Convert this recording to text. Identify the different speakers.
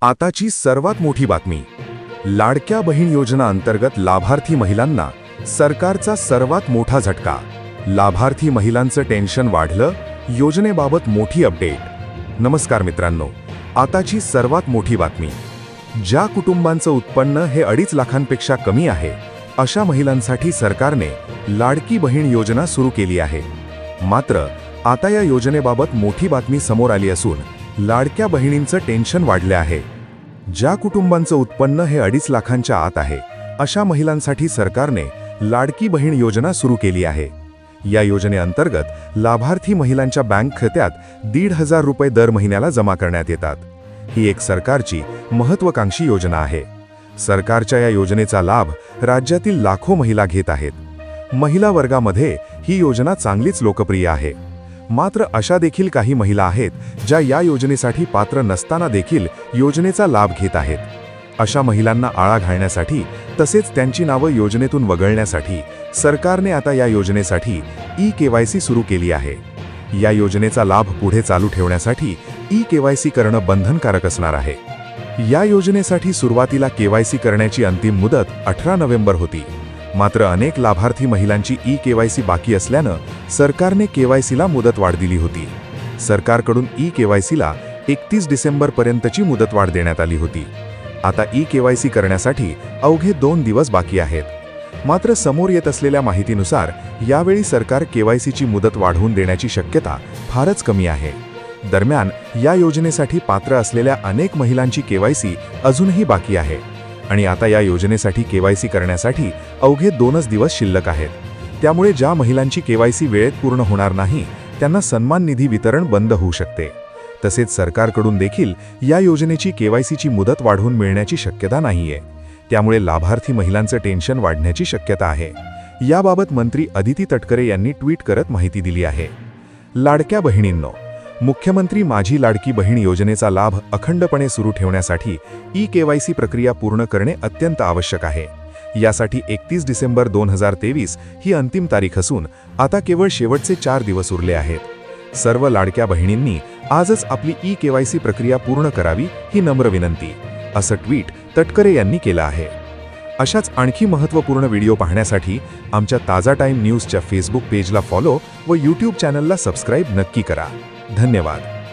Speaker 1: आताची सर्वात मोठी बातमी. लाडक्या बहीण योजना अंतर्गत लाभार्थी महिलांना सरकारचा सर्वात मोठा झटका. लाभार्थी महिलांचं टेन्शन वाढलं, योजनेबाबत मोठी अपडेट. नमस्कार मित्रांनो, आताची सर्वात मोठी बातमी. ज्या कुटुंबांचं उत्पन्न हे 2.5 लाखांपेक्षा कमी आहे, अशा महिलांसाठी सरकारने लाडकी बहीण योजना सुरू केली आहे. मात्र आता या योजनेबाबत मोठी बातमी समोर आली असून लाडक्या बहिणींचं टेन्शन वाढले आहे. ज्या कुटुंबांचं उत्पन्न हे 2.5 लाखांच्या आत आहे, अशा महिलांसाठी सरकारने लाडकी बहीण योजना सुरू केली आहे. या योजनेअंतर्गत लाभार्थी महिलांच्या बँक खात्यात 1,500 रुपये दर महिन्याला जमा करण्यात येतात. ही एक सरकारची महत्त्वाकांक्षी योजना आहे. सरकारच्या या योजनेचा लाभ राज्यातील लाखो महिला घेत आहेत. महिला वर्गामध्ये ही योजना चांगलीच लोकप्रिय आहे. मात्र अशा देखील काही महिला आहेत ज्या या योजनेसाठी पात्र नसताना देखील योजनेचा लाभ घेत आहेत. अशा महिलांना आळा घालण्यासाठी तसेच त्यांची नावं योजनेतून वगळण्यासाठी सरकारने आता या योजनेसाठी ई-केवायसी सुरू केली आहे. या योजनेचा लाभ पुढे चालू ठेवण्यासाठी ई-केवायसी करणं बंधनकारक असणार आहे. या योजनेसाठी सुरुवातीला केवायसी करण्याची अंतिम मुदत 18 नोव्हेंबर होती. मात्र अनेक लाभार्थी महिलांची ई-केवायसी बाकी असल्यानं सरकारने केवायसीला मुदतवाढ दिली होती. सरकारकडून ई-केवायसीला 31 डिसेंबरपर्यंतची मुदतवाढ देण्यात आली होती. आता ई-केवायसी करण्यासाठी अवघे 2 दिवस बाकी आहेत. मात्र समोर येत असलेल्या माहितीनुसार यावेळी सरकार केवायसीची मुदत वाढवून देण्याची शक्यता फारच कमी आहे. दरम्यान या योजनेसाठी पात्र असलेल्या अनेक महिलांची केवायसी अजूनही बाकी आहे आणि आता या योजनेसाठी केवायसी करण्यासाठी अवघे 2च दिवस शिल्लक आहेत. त्यामुळे ज्या महिलांची केवायसी वेळेत पूर्ण होणार नाही, त्यांना सन्मान निधी वितरण बंद होऊ शकते. तसेच सरकारकडून देखील या योजनेची केवायसीची मुदत वाढवून मिळण्याची शक्यता नाहीये. त्यामुळे लाभार्थी महिलांचं टेन्शन वाढण्याची शक्यता आहे. याबाबत मंत्री अदिती तटकरे यांनी ट्विट करत माहिती दिली आहे. लाडक्या बहिणींनो, मुख्यमंत्री माझी लाडकी बहीण योजनेचा लाभ अखंडपणे सुरू ठेवण्यासाठी ई-केवायसी प्रक्रिया पूर्ण करणे अत्यंत आवश्यक आहे. यासाठी 31 डिसेंबर 2023 ही अंतिम तारीख असून आता केवळ शेवटचे 4 दिवस उरले आहेत. सर्व लाडक्या बहिणींनी आजच आपली ई-केवायसी प्रक्रिया पूर्ण करावी ही नम्र विनंती, असं ट्विट तटकरे यांनी केलं आहे. अशाच आणखी महत्त्वपूर्ण व्हिडिओ पाहण्यासाठी आमच्या ताजा टाइम न्यूजच्या फेसबुक पेजला फॉलो व यूट्यूब चॅनलला सबस्क्राईब नक्की करा. धन्यवाद.